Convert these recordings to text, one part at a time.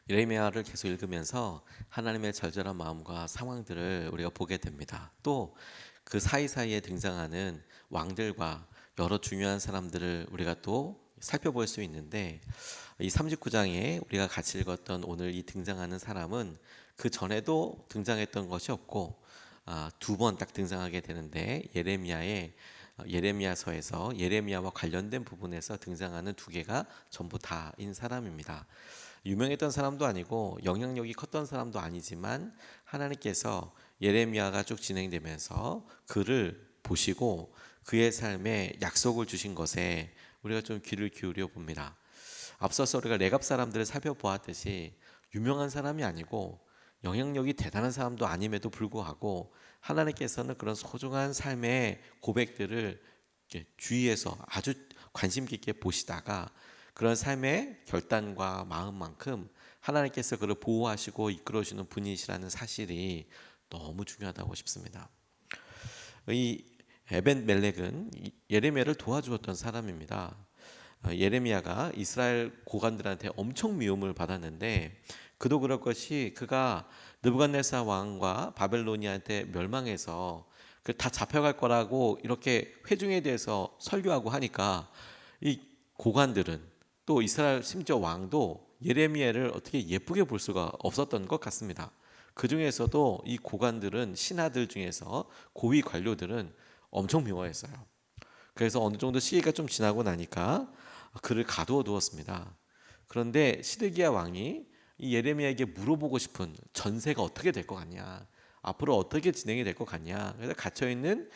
예레미야를 계속 읽으면서 하나님의 절절한 마음과 상황들을 우리가 보게 됩니다. 또 그 사이사이에 등장하는 왕들과 여러 중요한 사람들을 우리가 또 살펴볼 수 있는데, 이 39장에 우리가 같이 읽었던 오늘 이 등장하는 사람은 그 전에도 등장했던 것이 없고, 두 번 딱 등장하게 되는데, 예레미야서에서 예레미야와 관련된 부분에서 등장하는 두 개가 전부 다인 사람입니다. 유명했던 사람도 아니고 영향력이 컸던 사람도 아니지만, 하나님께서 예레미야가 쭉 진행되면서 그를 보시고 그의 삶에 약속을 주신 것에 우리가 좀 귀를 기울여 봅니다. 앞서서 우리가 레갑 사람들을 살펴보았듯이 유명한 사람이 아니고 영향력이 대단한 사람도 아님에도 불구하고 하나님께서는 그런 소중한 삶의 고백들을 주위에서 아주 관심 깊게 보시다가 그런 삶의 결단과 마음만큼 하나님께서 그를 보호하시고 이끌어주는 분이시라는 사실이 너무 중요하다고 싶습니다. 이 에벤 멜렉은 예레미야를 도와주었던 사람입니다. 예레미야가 이스라엘 고관들한테 엄청 미움을 받았는데, 그도 그럴 것이 그가 느부갓네살 왕과 바벨로니아한테 멸망해서 다 잡혀갈 거라고 이렇게 회중에 대해서 설교하고 하니까 이 고관들은, 또 이스라엘 심지어 왕도 예레미야를 어떻게 예쁘게 볼 수가 없었던 것 같습니다. 그 중에서도 이 고관들은, 신하들 중에서 고위 관료들은 엄청 미워했어요. 그래서 어느 정도 시기가 좀 지나고 나니까 그를 가두어 두었습니다. 그런데 시드기야 왕이 이 예레미야에게 물어보고 싶은, 전세가 어떻게 될 것 같냐, 앞으로 어떻게 진행이 될 것 같냐, 그래서 갇혀 있는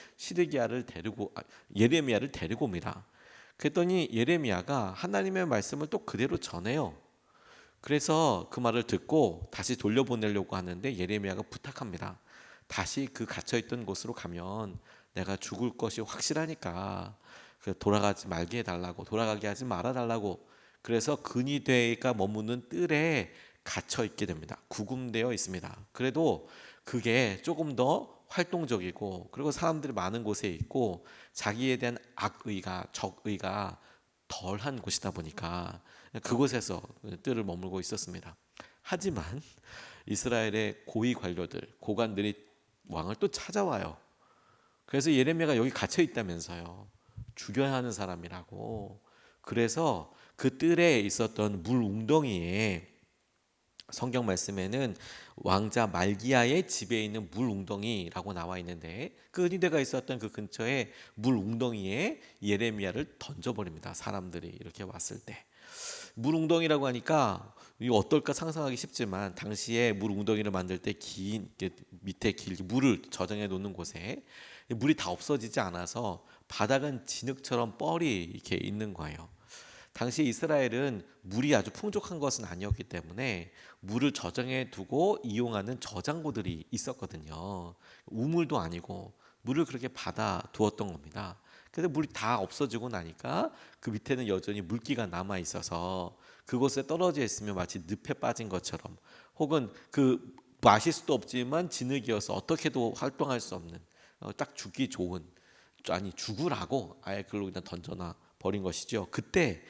예레미야를 데리고 옵니다. 그랬더니 예레미야가 하나님의 말씀을 또 그대로 전해요. 그래서 그 말을 듣고 다시 돌려보내려고 하는데 예레미야가 부탁합니다. 다시 그 갇혀있던 곳으로 가면 내가 죽을 것이 확실하니까 돌아가지 말게 해달라고, 돌아가게 하지 말아달라고. 그래서 근위대가 머무는 뜰에 갇혀 있게 됩니다. 구금되어 있습니다. 그래도 그게 조금 더 활동적이고, 그리고 사람들이 많은 곳에 있고 자기에 대한 악의가, 적의가 덜한 곳이다 보니까 그곳에서 뜰을 머물고 있었습니다. 하지만 이스라엘의 고위 관료들, 고관들이 왕을 또 찾아와요. 그래서 예레미야가 여기 갇혀 있다면서요, 죽여야 하는 사람이라고. 그래서 그 뜰에 있었던 물 웅덩이에, 성경 말씀에는 왕자 말기야의 집에 있는 물 웅덩이라고 나와 있는데, 그 은희대가 있었던 그 근처에 물 웅덩이에 예레미야를 던져버립니다. 사람들이 이렇게 왔을 때. 물 웅덩이라고 하니까 이거 어떨까 상상하기 쉽지만, 당시에 물 웅덩이를 만들 때 밑에 길게 물을 저장해 놓는 곳에 물이 다 없어지지 않아서 바닥은 진흙처럼 뻘이 이렇게 있는 거예요. 당시 이스라엘은 물이 아주 풍족한 것은 아니었기 때문에 물을 저장해 두고 이용하는 저장고들이 있었거든요. 우물도 아니고 물을 그렇게 받아 두었던 겁니다. 근데 물이 다 없어지고 나니까 그 밑에는 여전히 물기가 남아 있어서 그곳에 떨어져 있으면 마치 늪에 빠진 것처럼, 혹은 그 마실 수도 없지만 진흙이어서 어떻게도 활동할 수 없는, 딱 죽기 좋은, 아니 죽으라고 아예 그걸로 그냥 던져놔 버린 것이죠. 그때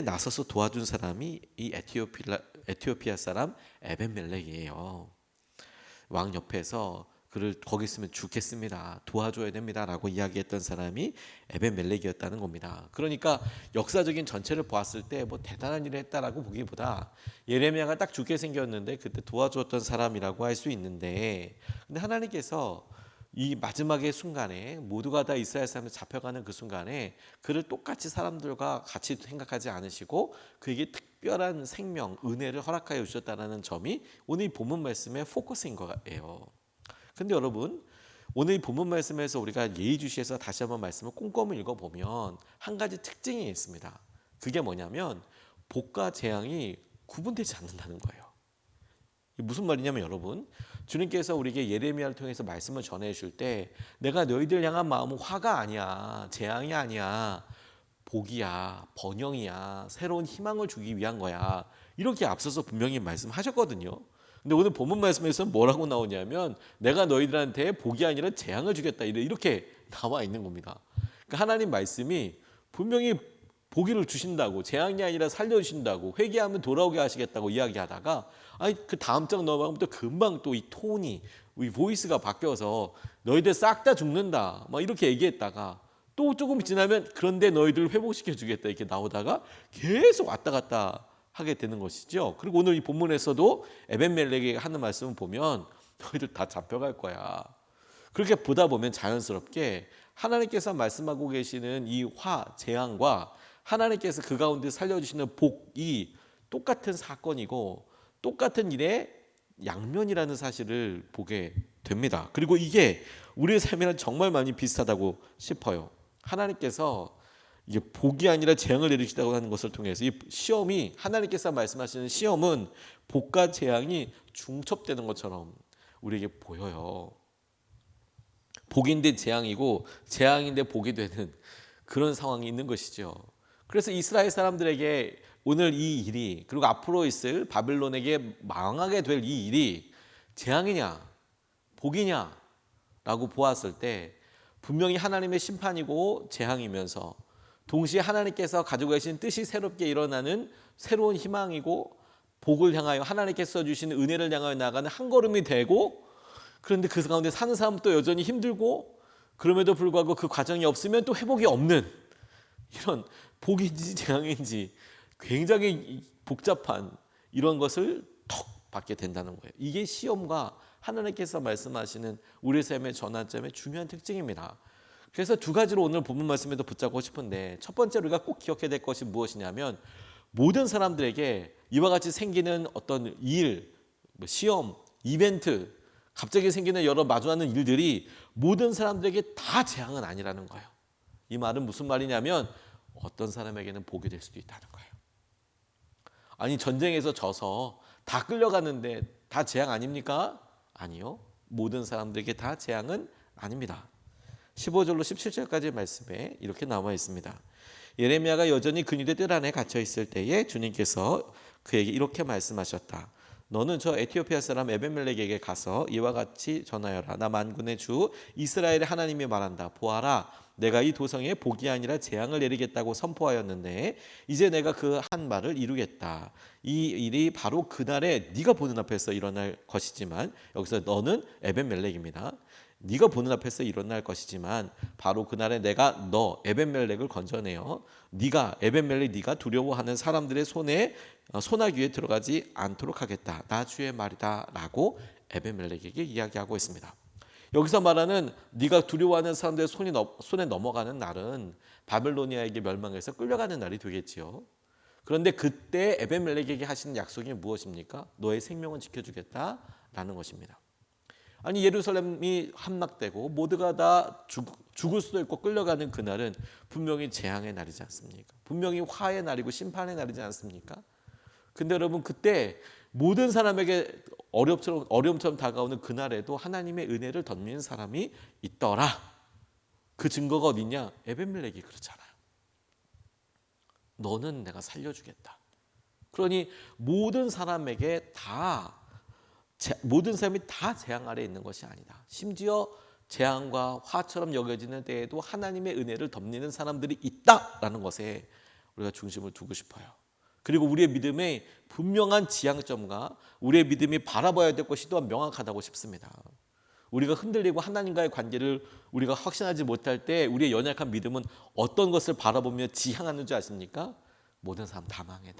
나서서 도와준 사람이 이 에티오피아 사람 에벤멜렉이에요. 왕 옆에서 그를 거기 있으면 죽겠습니다, 도와줘야 됩니다라고 이야기했던 사람이 에벤멜렉이었다는 겁니다. 그러니까 역사적인 전체를 보았을 때 뭐 대단한 일을 했다라고 보기보다 예레미야가 딱 죽게 생겼는데 그때 도와주었던 사람이라고 할 수 있는데, 근데 하나님께서 이 마지막의 순간에 모두가 다 이스라엘 사람들 잡혀가는 그 순간에 그를 똑같이 사람들과 같이 생각하지 않으시고 그에게 특별한 생명, 은혜를 허락하여 주셨다는 점이 오늘 본문 말씀의 포커스인 거예요. 근데 여러분, 오늘 본문 말씀에서 우리가 예의주시해서 다시 한번 말씀을 꼼꼼히 읽어보면 한 가지 특징이 있습니다. 그게 뭐냐면 복과 재앙이 구분되지 않는다는 거예요. 무슨 말이냐면, 여러분, 주님께서 우리에게 예레미야를 통해서 말씀을 전해 주실 때 내가 너희들 향한 마음은 화가 아니야, 재앙이 아니야, 복이야, 번영이야, 새로운 희망을 주기 위한 거야, 이렇게 앞서서 분명히 말씀하셨거든요. 근데 오늘 본문 말씀에서 뭐라고 나오냐면 내가 너희들한테 복이 아니라 재앙을 주겠다, 이렇게 나와 있는 겁니다. 그러니까 하나님 말씀이 분명히 보기를 주신다고, 재앙이 아니라 살려주신다고, 회개하면 돌아오게 하시겠다고 이야기하다가 아니 그 다음 장 넘어가면 또 금방 또 이 톤이, 이 보이스가 바뀌어서 너희들 싹 다 죽는다 막 이렇게 얘기했다가 또 조금 지나면 그런데 너희들 회복시켜 주겠다 이렇게 나오다가 계속 왔다 갔다 하게 되는 것이죠. 그리고 오늘 이 본문에서도 에벤멜렉에게 하는 말씀을 보면 너희들 다 잡혀갈 거야. 그렇게 보다 보면 자연스럽게 하나님께서 말씀하고 계시는 이 재앙과 하나님께서 그 가운데 살려주시는 복이 똑같은 사건이고 똑같은 일의 양면이라는 사실을 보게 됩니다. 그리고 이게 우리의 삶이랑 정말 많이 비슷하다고 싶어요. 하나님께서 이게 복이 아니라 재앙을 내리시다고 하는 것을 통해서 이 시험이, 하나님께서 말씀하시는 시험은 복과 재앙이 중첩되는 것처럼 우리에게 보여요. 복인데 재앙이고 재앙인데 복이 되는 그런 상황이 있는 것이죠. 그래서 이스라엘 사람들에게 오늘 이 일이, 그리고 앞으로 있을 바빌론에게 망하게 될 이 일이 재앙이냐 복이냐 라고 보았을 때 분명히 하나님의 심판이고 재앙이면서 동시에 하나님께서 가지고 계신 뜻이 새롭게 일어나는 새로운 희망이고 복을 향하여 하나님께서 주시는 은혜를 향하여 나가는 한 걸음이 되고, 그런데 그 가운데 사는 사람은 또 여전히 힘들고 그럼에도 불구하고 그 과정이 없으면 또 회복이 없는 이런 복인지 재앙인지 굉장히 복잡한 이런 것을 턱 받게 된다는 거예요. 이게 시험과 하나님께서 말씀하시는 우리 삶의 전환점의 중요한 특징입니다. 그래서 두 가지로 오늘 본문 말씀에도 붙잡고 싶은데, 첫 번째로 우리가 꼭 기억해야 될 것이 무엇이냐면 모든 사람들에게 이와 같이 생기는 어떤 일, 시험, 이벤트, 갑자기 생기는 여러 마주하는 일들이 모든 사람들에게 다 재앙은 아니라는 거예요. 이 말은 무슨 말이냐면 어떤 사람에게는 복이 될 수도 있다는 거예요. 아니 전쟁에서 져서 다 끌려가는데 다 재앙 아닙니까? 아니요. 모든 사람들에게 다 재앙은 아닙니다. 15절로 17절까지의 말씀에 이렇게 나와 있습니다. 예레미야가 여전히 근유대 뜰 안에 갇혀 있을 때에 주님께서 그에게 이렇게 말씀하셨다. 너는 저 에티오피아 사람 에벤멜렉에게 가서 이와 같이 전하여라. 나 만군의 주 이스라엘의 하나님이 말한다. 보아라, 내가 이 도성에 복이 아니라 재앙을 내리겠다고 선포하였는데 이제 내가 그 한 말을 이루겠다. 이 일이 바로 그날에 네가 보는 앞에서 일어날 것이지만, 여기서 너는 에벤멜렉입니다. 네가 보는 앞에서 일어날 것이지만 바로 그날에 내가 너 에벤멜렉을 건져내어 네가 에벤멜렉, 네가 두려워하는 사람들의 소나기에 들어가지 않도록 하겠다. 나 주의 말이다 라고 에벤멜렉에게 이야기하고 있습니다. 여기서 말하는 네가 두려워하는 사람들의 손에 넘어가는 날은 바빌로니아에게 멸망해서 끌려가는 날이 되겠지요. 그런데 그때 에벤멜렉에게 하시는 약속이 무엇입니까? 너의 생명은 지켜주겠다라는 것입니다. 아니 예루살렘이 함락되고 모두가 다 죽을 수도 있고 끌려가는 그날은 분명히 재앙의 날이지 않습니까? 분명히 화의 날이고 심판의 날이지 않습니까? 근데 여러분 그때 모든 사람에게 어려움처럼 다가오는 그날에도 하나님의 은혜를 덧미는 사람이 있더라. 그 증거가 어디냐? 에벤멜렉이 그렇잖아요. 너는 내가 살려주겠다. 그러니 모든 사람이 다 재앙 아래에 있는 것이 아니다. 심지어 재앙과 화처럼 여겨지는 때에도 하나님의 은혜를 덮는 사람들이 있다라는 것에 우리가 중심을 두고 싶어요. 그리고 우리의 믿음의 분명한 지향점과 우리의 믿음이 바라봐야 될 것이 또한 명확하다고 싶습니다. 우리가 흔들리고 하나님과의 관계를 우리가 확신하지 못할 때 우리의 연약한 믿음은 어떤 것을 바라보며 지향하는 줄 아십니까? 모든 사람 다 망해.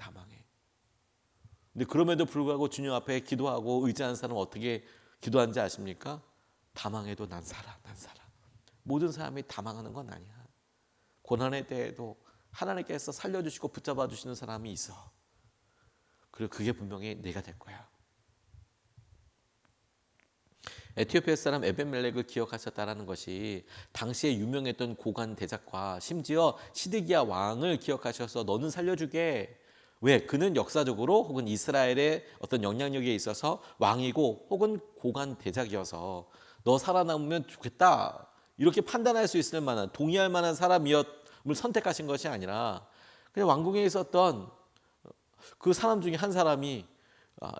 근데 그럼에도 불구하고 주님 앞에 기도하고 의지하는 사람은 어떻게 기도하는지 아십니까? 다 망해도 난 살아. 모든 사람이 다 망하는 건 아니야. 고난의 때에도 하나님께서 살려주시고 붙잡아 주시는 사람이 있어. 그리고 그게 분명히 내가 될 거야. 에티오피아 사람 에벤멜렉을 기억하셨다라는 것이 당시에 유명했던 고관 대작과 심지어 시드기야 왕을 기억하셔서 너는 살려주게. 왜? 그는 역사적으로 혹은 이스라엘의 어떤 영향력에 있어서 왕이고 혹은 고관 대작이어서 너 살아남으면 좋겠다 이렇게 판단할 수 있을 만한, 동의할 만한 사람을 선택하신 것이 아니라 그냥 왕궁에 있었던 그 사람 중에 한 사람이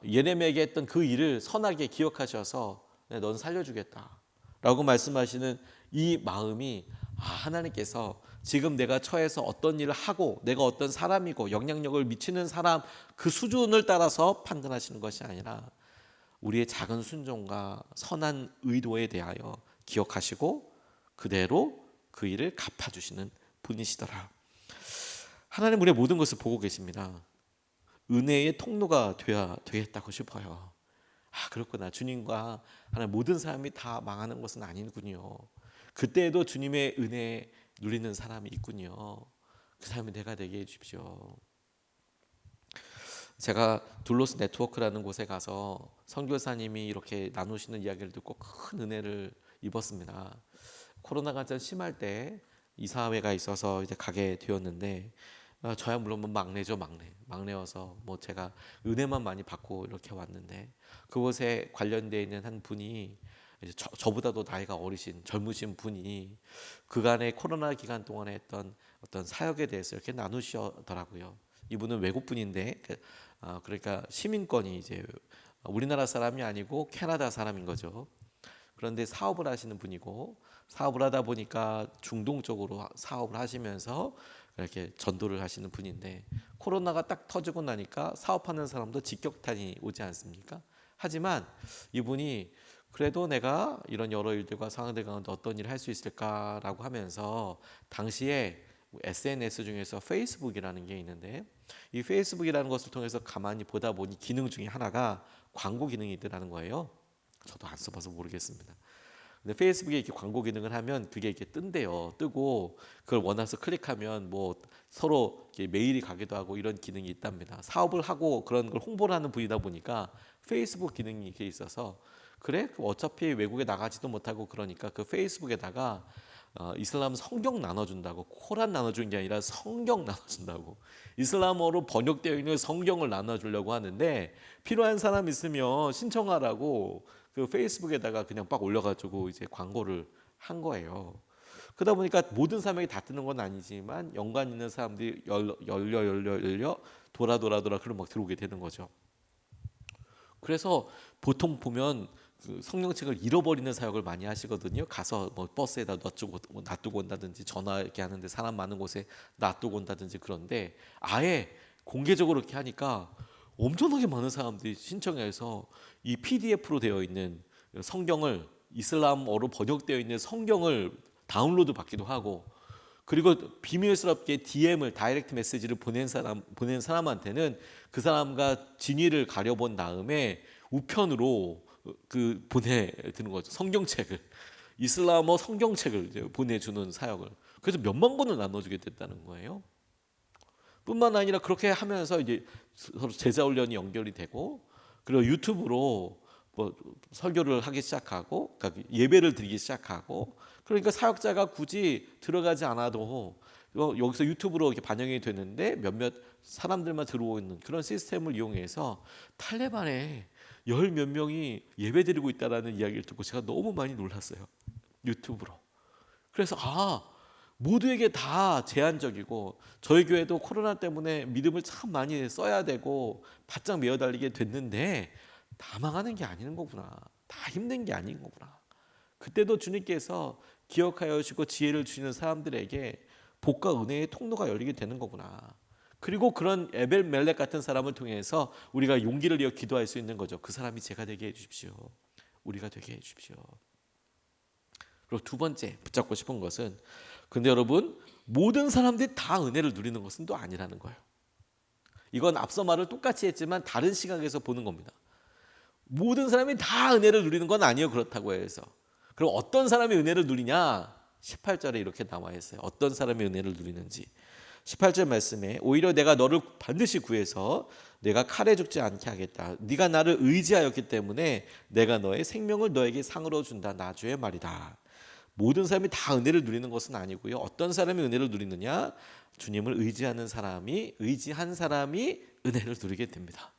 예레미야에게 했던 그 일을 선하게 기억하셔서 넌 살려주겠다 라고 말씀하시는 이 마음이 하나님께서 지금 내가 처해서 어떤 일을 하고 내가 어떤 사람이고 영향력을 미치는 사람 그 수준을 따라서 판단하시는 것이 아니라 우리의 작은 순종과 선한 의도에 대하여 기억하시고 그대로 그 일을 갚아주시는 분이시더라. 하나님 우리의 모든 것을 보고 계십니다. 은혜의 통로가 되어야 되겠다고 싶어요. 그렇구나. 주님과 하나님 모든 사람이 다 망하는 것은 아니군요. 그때에도 주님의 은혜 누리는 사람이 있군요. 그 사람이 내가 되게 해주십시오. 제가 둘로스 네트워크라는 곳에 가서 선교사님이 이렇게 나누시는 이야기를 듣고 큰 은혜를 입었습니다. 코로나가 좀 심할 때 이사회가 있어서 이제 가게 되었는데 저야 물론 뭐 막내죠, 막내여서 뭐 제가 은혜만 많이 받고 이렇게 왔는데 그곳에 관련되어 있는 한 분이 이제 저보다도 나이가 어리신 젊으신 분이 그간의 코로나 기간 동안에 했던 어떤 사역에 대해서 이렇게 나누시더라고요. 이분은 외국 분인데 그러니까 시민권이 이제 우리나라 사람이 아니고 캐나다 사람인 거죠. 그런데 사업을 하시는 분이고 사업을 하다 보니까 중동 쪽으로 사업을 하시면서 이렇게 전도를 하시는 분인데 코로나가 딱 터지고 나니까 사업하는 사람도 직격탄이 오지 않습니까? 하지만 이분이 그래도 내가 이런 여러 일들과 상황들 가운데 어떤 일을 할 수 있을까라고 하면서 당시에 SNS 중에서 페이스북이라는 게 있는데 이 페이스북이라는 것을 통해서 가만히 보다 보니 기능 중에 하나가 광고 기능이 있더라는 거예요. 저도 안 써봐서 모르겠습니다. 근데 페이스북에 이렇게 광고 기능을 하면 그게 이렇게 뜬대요. 뜨고 그걸 원해서 클릭하면 뭐 서로 이렇게 메일이 가기도 하고 이런 기능이 있답니다. 사업을 하고 그런 걸 홍보를 하는 분이다 보니까 페이스북 기능이 이렇게 있어서 그래? 어차피 외국에 나가지도 못하고 그러니까 그 페이스북에다가 이슬람 성경 나눠준다고 코란 나눠주는 게 아니라 성경 나눠준다고 이슬람어로 번역되어 있는 성경을 나눠주려고 하는데 필요한 사람 있으면 신청하라고 그 페이스북에다가 그냥 빡 올려가지고 이제 광고를 한 거예요. 그러다 보니까 모든 사람에게 다 뜨는 건 아니지만 연관 있는 사람들이 열려 돌아 그럼 막 들어오게 되는 거죠. 그래서 보통 보면 그 성경책을 잃어버리는 사역을 많이 하시거든요. 가서 뭐 버스에다 놔두고 온다든지 전화 이렇게 하는데 사람 많은 곳에 놔두고 온다든지 그런데 아예 공개적으로 이렇게 하니까 엄청나게 많은 사람들이 신청해서 이 PDF로 되어 있는 성경을 이슬람어로 번역되어 있는 성경을 다운로드 받기도 하고 그리고 비밀스럽게 DM을 다이렉트 메시지를 보낸 사람한테는 그 사람과 진위를 가려본 다음에 우편으로 그 보내드는 거죠. 성경책을 이슬람어 성경책을 이제 보내주는 사역을 그래서 몇만 권을 나눠주게 됐다는 거예요. 뿐만 아니라 그렇게 하면서 이제 서로 제자 훈련이 연결이 되고 그리고 유튜브로 뭐 설교를 하기 시작하고 그러니까 예배를 드리기 시작하고 그러니까 사역자가 굳이 들어가지 않아도 여기서 유튜브로 이렇게 반영이 되는데 몇몇 사람들만 들어오는 그런 시스템을 이용해서 탈레반에 열 몇 명이 예배 드리고 있다라는 이야기를 듣고 제가 너무 많이 놀랐어요. 유튜브로. 그래서 모두에게 다 제한적이고 저희 교회도 코로나 때문에 믿음을 참 많이 써야 되고 바짝 메어 달리게 됐는데 다 망하는 게 아닌 거구나. 다 힘든 게 아닌 거구나. 그때도 주님께서 기억하여 주시고 지혜를 주시는 사람들에게 복과 은혜의 통로가 열리게 되는 거구나. 그리고 그런 에벨멜렉 같은 사람을 통해서 우리가 용기를 내어 기도할 수 있는 거죠. 그 사람이 제가 되게 해주십시오. 우리가 되게 해주십시오. 그리고 두 번째 붙잡고 싶은 것은 근데 여러분 모든 사람들이 다 은혜를 누리는 것은 또 아니라는 거예요. 이건 앞서 말을 똑같이 했지만 다른 시각에서 보는 겁니다. 모든 사람이 다 은혜를 누리는 건 아니에요. 그렇다고 해서. 그럼 어떤 사람이 은혜를 누리냐? 18절에 이렇게 나와 있어요. 어떤 사람이 은혜를 누리는지. 18절 말씀에 오히려 내가 너를 반드시 구해서 내가 칼에 죽지 않게 하겠다. 네가 나를 의지하였기 때문에 내가 너의 생명을 너에게 상으로 준다. 나주의 말이다. 모든 사람이 다 은혜를 누리는 것은 아니고요. 어떤 사람이 은혜를 누리느냐? 주님을 의지한 사람이 은혜를 누리게 됩니다.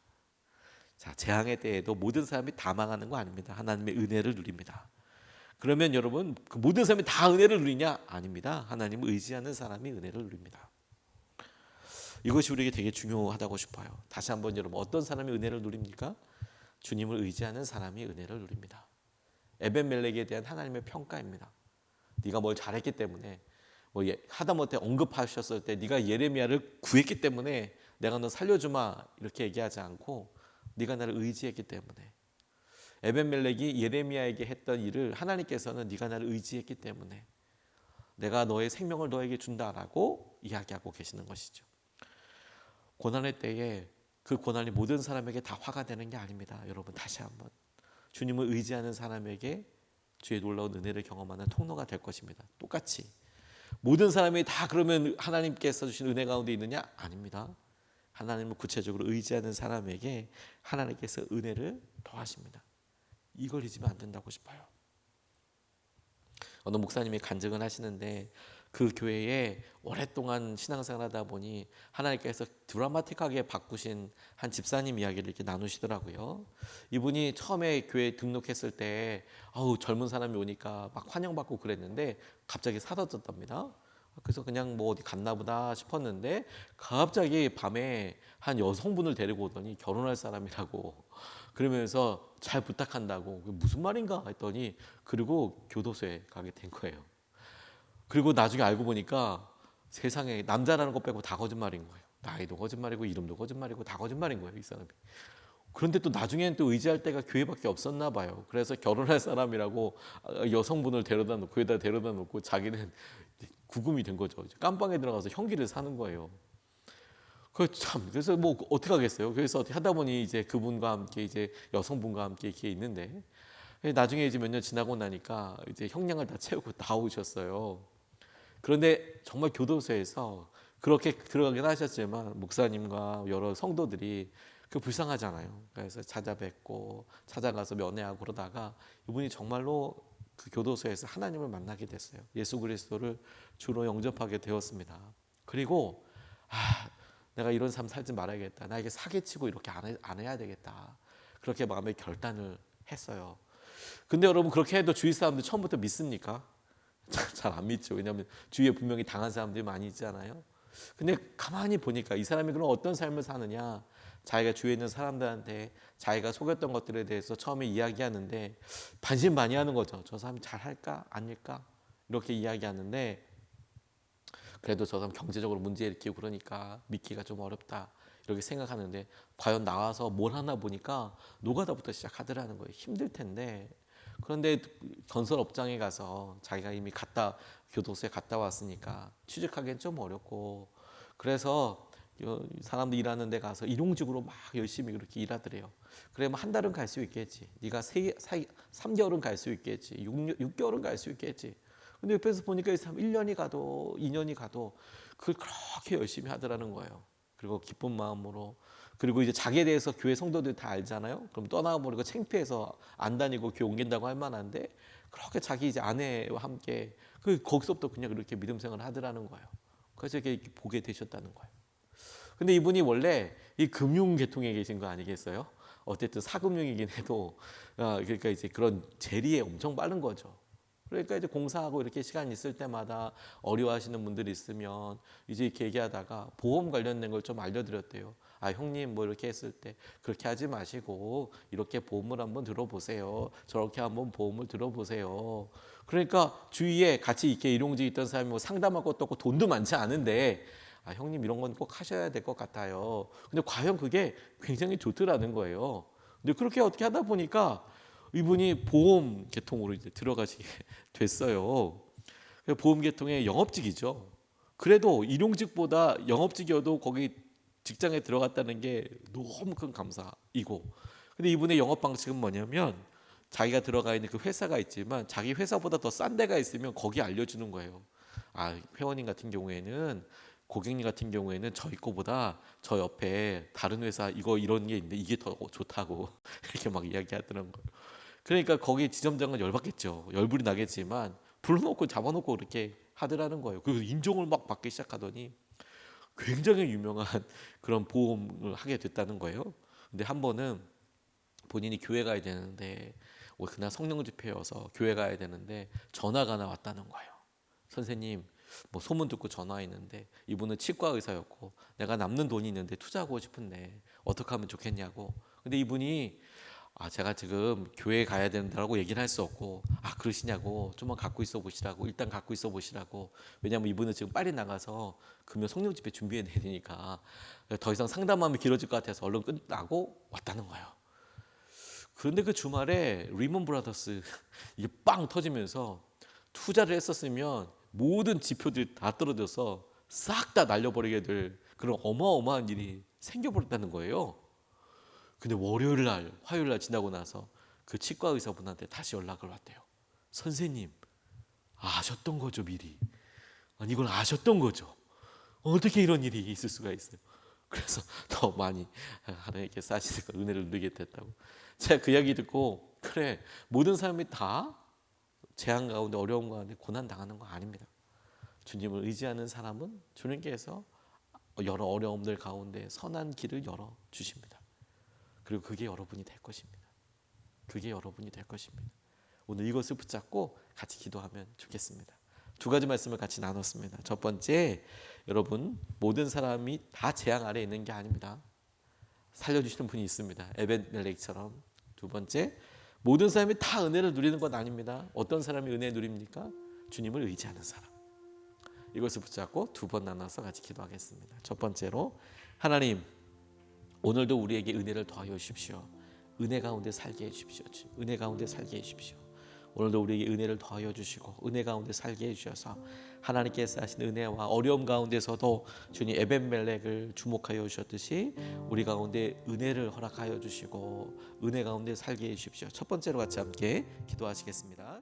자, 재앙의 때에도 모든 사람이 다 망하는 거 아닙니다. 하나님의 은혜를 누립니다. 그러면 여러분 그 모든 사람이 다 은혜를 누리냐? 아닙니다. 하나님을 의지하는 사람이 은혜를 누립니다. 이것이 우리에게 되게 중요하다고 싶어요. 다시 한번 여러분 어떤 사람이 은혜를 누립니까? 주님을 의지하는 사람이 은혜를 누립니다. 에벤멜렉에 대한 하나님의 평가입니다. 네가 뭘 잘했기 때문에 뭐 하다못해 언급하셨을 때 네가 예레미야를 구했기 때문에 내가 너 살려주마 이렇게 얘기하지 않고 네가 나를 의지했기 때문에, 에벤멜렉이 예레미야에게 했던 일을 하나님께서는 네가 나를 의지했기 때문에 내가 너의 생명을 너에게 준다라고 이야기하고 계시는 것이죠. 고난의 때에 그 고난이 모든 사람에게 다 화가 되는 게 아닙니다. 여러분, 다시 한번 주님을 의지하는 사람에게 주의 놀라운 은혜를 경험하는 통로가 될 것입니다. 똑같이 모든 사람이 다 그러면 하나님께서 주신 은혜 가운데 있느냐? 아닙니다. 하나님을 구체적으로 의지하는 사람에게 하나님께서 은혜를 더하십니다. 이걸 잊으면 안 된다고 싶어요. 어느 목사님이 간증을 하시는데 그 교회에 오랫동안 신앙생활하다 보니 하나님께서 드라마틱하게 바꾸신 한 집사님 이야기를 이렇게 나누시더라고요. 이분이 처음에 교회 등록했을 때 젊은 사람이 오니까 막 환영받고 그랬는데 갑자기 사라졌답니다. 그래서 그냥 뭐 어디 갔나 보다 싶었는데 갑자기 밤에 한 여성분을 데리고 오더니 결혼할 사람이라고 그러면서 잘 부탁한다고. 무슨 말인가 했더니 그리고 교도소에 가게 된 거예요. 그리고 나중에 알고 보니까 세상에 남자라는 것 빼고 다 거짓말인 거예요. 나이도 거짓말이고 이름도 거짓말이고 다 거짓말인 거예요, 이 사람이. 그런데 또 나중에는 또 의지할 때가 교회밖에 없었나 봐요. 그래서 결혼할 사람이라고 여성분을 데려다 놓고 교회에다 데려다 놓고 자기는 구금이 된 거죠. 깜방에 들어가서 형기를 사는 거예요. 그래서 뭐 어떻게 하겠어요? 그래서 어떻게 하다 보니 이제 그분과 함께 이제 여성분과 함께 이렇게 있는데 나중에 이제 몇 년 지나고 나니까 이제 형량을 다 채우고 나오셨어요. 그런데 정말 교도소에서 그렇게 들어가긴 하셨지만 목사님과 여러 성도들이 그 불쌍하잖아요. 그래서 찾아뵙고 찾아가서 면회하고 그러다가 이분이 정말로 그 교도소에서 하나님을 만나게 됐어요. 예수 그리스도를 주로 영접하게 되었습니다. 그리고 내가 이런 삶 살지 말아야겠다. 나에게 사기치고 이렇게 안 해야 되겠다. 그렇게 마음에 결단을 했어요. 근데 여러분, 그렇게 해도 주위 사람들 처음부터 믿습니까? 잘 안 믿죠. 왜냐하면 주위에 분명히 당한 사람들이 많이 있잖아요. 근데 가만히 보니까 이 사람이 그럼 어떤 삶을 사느냐, 자기가 주위에 있는 사람들한테 자기가 속였던 것들에 대해서 처음에 이야기하는데 반신반의하는 거죠. 저 사람 잘할까 아닐까 이렇게 이야기하는데 그래도 저 사람 경제적으로 문제 일으키고 그러니까 믿기가 좀 어렵다 이렇게 생각하는데 과연 나와서 뭘 하나 보니까 노가다부터 시작하더라는 거예요. 힘들 텐데. 그런데 건설 업장에 가서 자기가 이미 교도소에 갔다 왔으니까 취직하기엔 좀 어렵고, 그래서 사람들 일하는 데 가서 일용직으로 막 열심히 그렇게 일하더래요. 그래 뭐 한 달은 갈 수 있겠지. 네가 3개월은 갈 수 있겠지. 6개월은 갈 수 있겠지. 근데 옆에서 보니까 이 사람 1년이 가도 2년이 가도 그걸 그렇게 열심히 하더라는 거예요. 그리고 기쁜 마음으로. 그리고 이제 자기에 대해서 교회 성도들이 다 알잖아요. 그럼 떠나버리고 창피해서 안 다니고 교회 옮긴다고 할 만한데 그렇게 자기 이제 아내와 함께 거기서부터 그냥 그렇게 믿음 생활을 하더라는 거예요. 그래서 이렇게 보게 되셨다는 거예요. 근데 이분이 원래 이 금융 계통에 계신 거 아니겠어요? 어쨌든 사금융이긴 해도 그러니까 이제 그런 재리에 엄청 빠른 거죠. 그러니까 이제 공사하고 이렇게 시간 있을 때마다 어려워하시는 분들이 있으면 이제 이렇게 얘기하다가 보험 관련된 걸 좀 알려드렸대요. 형님 뭐 이렇게 했을 때 그렇게 하지 마시고 이렇게 보험을 한번 들어보세요. 저렇게 한번 보험을 들어보세요. 그러니까 주위에 같이 이렇게 일용직 있던 사람이 뭐 상담할 것도 없고 돈도 많지 않은데 형님 이런 건 꼭 하셔야 될 것 같아요. 근데 과연 그게 굉장히 좋더라는 거예요. 근데 그렇게 어떻게 하다 보니까 이분이 보험 계통으로 이제 들어가시게 됐어요. 보험 계통의 영업직이죠. 그래도 일용직보다 영업직이어도 거기 직장에 들어갔다는 게 너무 큰 감사이고, 근데 이분의 영업 방식은 뭐냐면 자기가 들어가 있는 그 회사가 있지만 자기 회사보다 더 싼 데가 있으면 거기 알려주는 거예요. 회원님 같은 경우에는, 고객님 같은 경우에는 저희 거보다 저 옆에 다른 회사 이런 게 있는데 이게 더 좋다고 이렇게 막 이야기하더라는 거예요. 그러니까 거기 지점장은 열받겠죠. 열불이 나겠지만 불러놓고 잡아놓고 그렇게 하더라는 거예요. 그리고 인정을 막 받기 시작하더니 굉장히 유명한 그런 보험을 하게 됐다는 거예요. 근데 한 번은 본인이 교회 가야 되는데 그날 성령 집회여서 교회 가야 되는데 전화가 하나 왔다는 거예요. 선생님, 뭐 소문 듣고 전화했는데 이분은 치과 의사였고 내가 남는 돈이 있는데 투자하고 싶은데 어떻게 하면 좋겠냐고. 근데 이분이 제가 지금 교회 가야 된다고 얘기는 할 수 없고, 그러시냐고, 좀만 갖고 있어 보시라고, 일단 갖고 있어 보시라고. 왜냐면 이분은 지금 빨리 나가서 금요 성령 집회 준비해 내야 되니까 더 이상 상담하면 길어질 것 같아서 얼른 끝나고 왔다는 거예요. 그런데 그 주말에 리먼 브라더스 이게 빵 터지면서 투자를 했었으면 모든 지표들이 다 떨어져서 싹 다 날려버리게 될 그런 어마어마한 일이 생겨버렸다는 거예요. 근데 월요일 날, 화요일 날 지나고 나서 그 치과 의사분한테 다시 연락을 왔대요. 선생님, 아셨던 거죠, 미리? 아니, 이걸 아셨던 거죠. 어떻게 이런 일이 있을 수가 있어요? 그래서 더 많이 하나님께 사시는 은혜를 누리게 됐다고. 제가 그 이야기 듣고, 그래, 모든 사람이 다 재앙 가운데 어려움 가운데 고난 당하는 거 아닙니다. 주님을 의지하는 사람은 주님께서 여러 어려움들 가운데 선한 길을 열어 주십니다. 그리고 그게 여러분이 될 것입니다. 그게 여러분이 될 것입니다. 오늘 이것을 붙잡고 같이 기도하면 좋겠습니다. 두 가지 말씀을 같이 나눴습니다. 첫 번째, 여러분 모든 사람이 다 재앙 아래 있는 게 아닙니다. 살려주시는 분이 있습니다. 에벤멜렉처럼. 두 번째, 모든 사람이 다 은혜를 누리는 건 아닙니다. 어떤 사람이 은혜 누립니까? 주님을 의지하는 사람. 이것을 붙잡고 두 번 나눠서 같이 기도하겠습니다. 첫 번째로, 하나님 오늘도 우리에게 은혜를 더하여 주십시오. 은혜 가운데 살게 해주십시오. 은혜 가운데 살게 해주십시오. 오늘도 우리에게 은혜를 더하여 주시고 은혜 가운데 살게 해주셔서 하나님께서 하신 은혜와 어려움 가운데서도 주님 에벤멜렉을 주목하여 주셨듯이 우리 가운데 은혜를 허락하여 주시고 은혜 가운데 살게 해주십시오. 첫 번째로 같이 함께 기도하시겠습니다.